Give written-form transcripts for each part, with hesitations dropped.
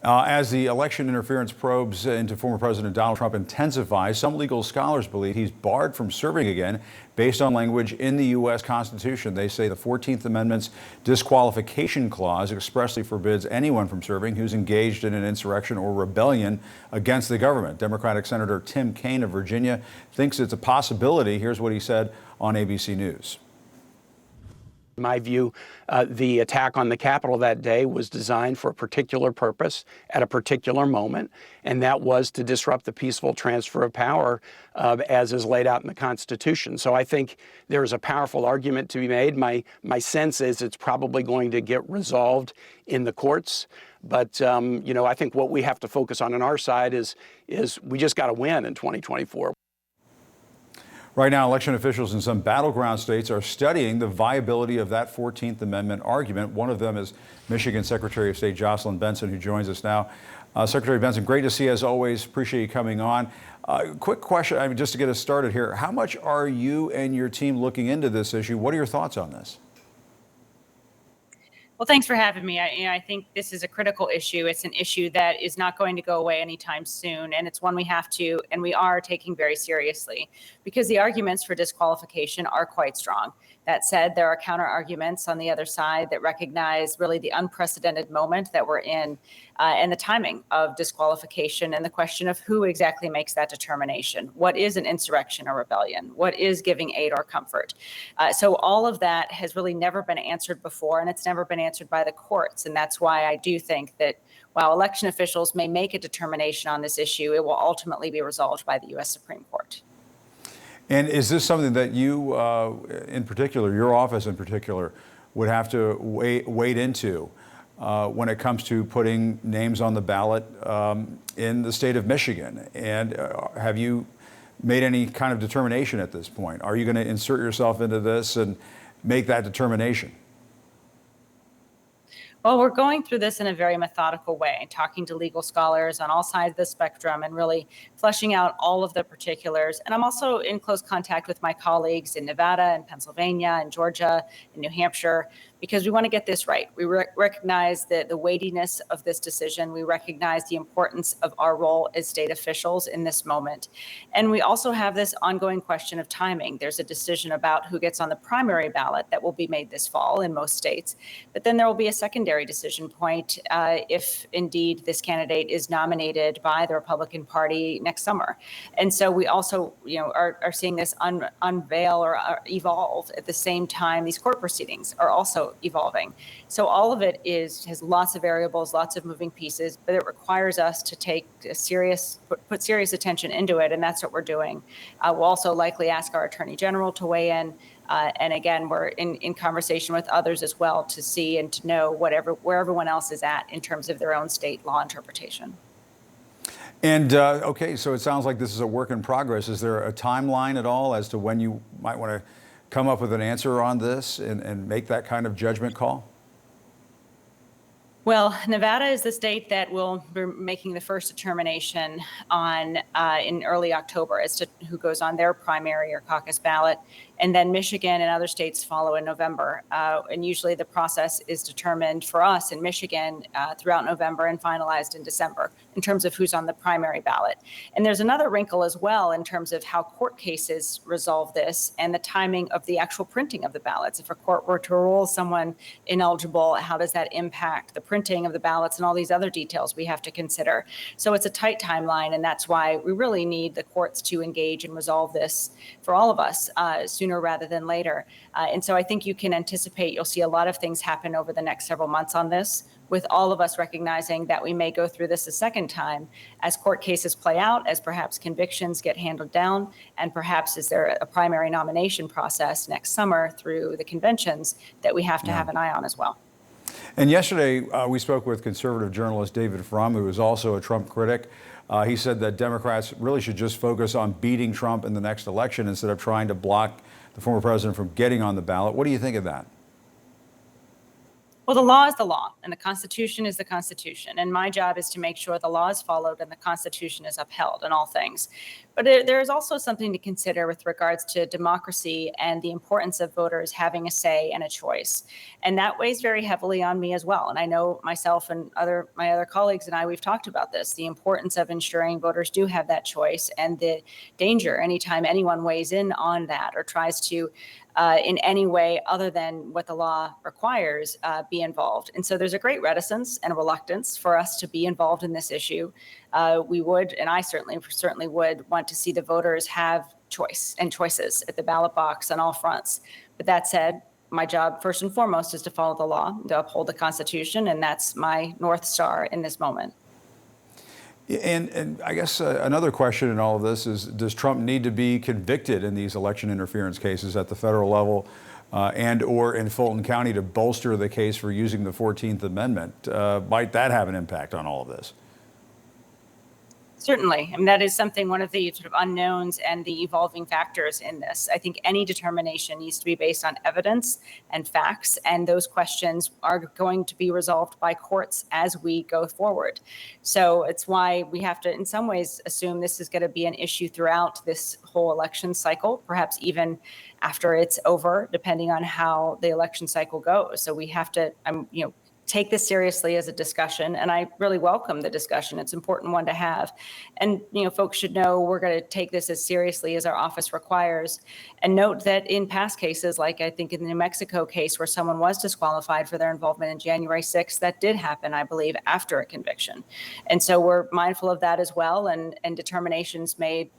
As the election interference probes into former President Donald Trump intensify, some legal scholars believe he's barred from serving again based on language in the U.S. Constitution. They say the 14th Amendment's disqualification clause expressly forbids anyone from serving who's engaged in an insurrection or rebellion against the government. Democratic Senator Tim Kaine of Virginia thinks it's a possibility. Here's what he said on ABC News. In my view, the attack on the Capitol that day was designed for a particular purpose at a particular moment, and that was to disrupt the peaceful transfer of power as is laid out in the Constitution. So I think there is a powerful argument to be made. My sense is it's probably going to get resolved in the courts. But, I think what we have to focus on our side is we just got to win in 2024. Right now, election officials in some battleground states are studying the viability of that 14th Amendment argument. One of them is Michigan Secretary of State Jocelyn Benson, who joins us now. Secretary Benson, great to see you as always. Appreciate you coming on. Quick question, just to get us started here. How much are you and your team looking into this issue? What are your thoughts on this? Well, thanks for having me. I think this is a critical issue. It's an issue that is not going to go away anytime soon, and it's one we have to and we are taking very seriously because the arguments for disqualification are quite strong. That said, there are counter arguments on the other side that recognize really the unprecedented moment that we're in and the timing of disqualification and the question of who exactly makes that determination. What is an insurrection or rebellion? What is giving aid or comfort? So all of that has really never been answered before, and it's never been answered by the courts. And that's why I do think that while election officials may make a determination on this issue, it will ultimately be resolved by the U.S. Supreme Court. And is this something that you, in particular, your office in particular, would have to wade into when it comes to putting names on the ballot in the state of Michigan? And have you made any kind of determination at this point? Are you going to insert yourself into this and make that determination? Well, we're going through this in a very methodical way, talking to legal scholars on all sides of the spectrum and really fleshing out all of the particulars. And I'm also in close contact with my colleagues in Nevada and Pennsylvania and Georgia and New Hampshire, because we want to get this right. We recognize the weightiness of this decision. We recognize the importance of our role as state officials in this moment. And we also have this ongoing question of timing. There's a decision about who gets on the primary ballot that will be made this fall in most states. But then there will be a secondary decision point if indeed this candidate is nominated by the Republican Party next summer. And so we also are seeing this unveil or evolve at the same time. These court proceedings are also evolving. So all of it has lots of variables, lots of moving pieces, but it requires us to put serious attention into it, and that's what we're doing. We'll also likely ask our Attorney General to weigh in. And again, we're in conversation with others as well to see and to know where everyone else is at in terms of their own state law interpretation. And okay, so it sounds like this is a work in progress. Is there a timeline at all as to when you might want to come up with an answer on this and make that kind of judgment call? Well, Nevada is the state that will be making the first determination on in early October as to who goes on their primary or caucus ballot. And then Michigan and other states follow in November. And usually the process is determined for us in Michigan throughout November and finalized in December in terms of who's on the primary ballot. And there's another wrinkle as well in terms of how court cases resolve this and the timing of the actual printing of the ballots. If a court were to rule someone ineligible, how does that impact the printing of the ballots and all these other details we have to consider? So it's a tight timeline, and that's why we really need the courts to engage and resolve this for all of us sooner rather than later. And so I think you can anticipate you'll see a lot of things happen over the next several months on this, with all of us recognizing that we may go through this a second time as court cases play out, as perhaps convictions get handled down, and perhaps is there a primary nomination process next summer through the conventions that we have to have an eye on as well. And yesterday, we spoke with conservative journalist David Frum, who is also a Trump critic. He said that Democrats really should just focus on beating Trump in the next election instead of trying to block the former president from getting on the ballot. What do you think of that? Well, the law is the law, and the Constitution is the Constitution. And my job is to make sure the law is followed and the Constitution is upheld in all things. But there is also something to consider with regards to democracy and the importance of voters having a say and a choice. And that weighs very heavily on me as well. And I know myself and my other colleagues and I, we've talked about this, the importance of ensuring voters do have that choice and the danger anytime anyone weighs in on that or tries to in any way other than what the law requires, be involved. And so there's a great reticence and a reluctance for us to be involved in this issue. We would, and I certainly would want to see the voters have choice and choices at the ballot box on all fronts. But that said, my job first and foremost is to follow the law, to uphold the Constitution, and that's my North Star in this moment. And I guess another question in all of this is, does Trump need to be convicted in these election interference cases at the federal level and or in Fulton County to bolster the case for using the 14th Amendment? Might that have an impact on all of this? Certainly. I mean, that is something, one of the sort of unknowns and the evolving factors in this. I think any determination needs to be based on evidence and facts, and those questions are going to be resolved by courts as we go forward. So it's why we have to, in some ways, assume this is going to be an issue throughout this whole election cycle, perhaps even after it's over, depending on how the election cycle goes. So we have to, take this seriously as a discussion, and I really welcome the discussion. It's an important one to have. And, folks should know we're going to take this as seriously as our office requires. And note that in past cases, like I think in the New Mexico case where someone was disqualified for their involvement in January 6th, that did happen, I believe, after a conviction. And so we're mindful of that as well, and determinations made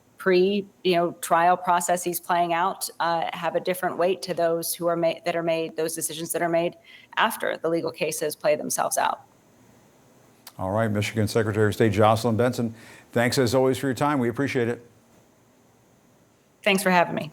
trial processes playing out have a different weight to those who are made those decisions that are made after the legal cases play themselves out. All right, Michigan Secretary of State Jocelyn Benson, thanks as always for your time. We appreciate it. Thanks for having me.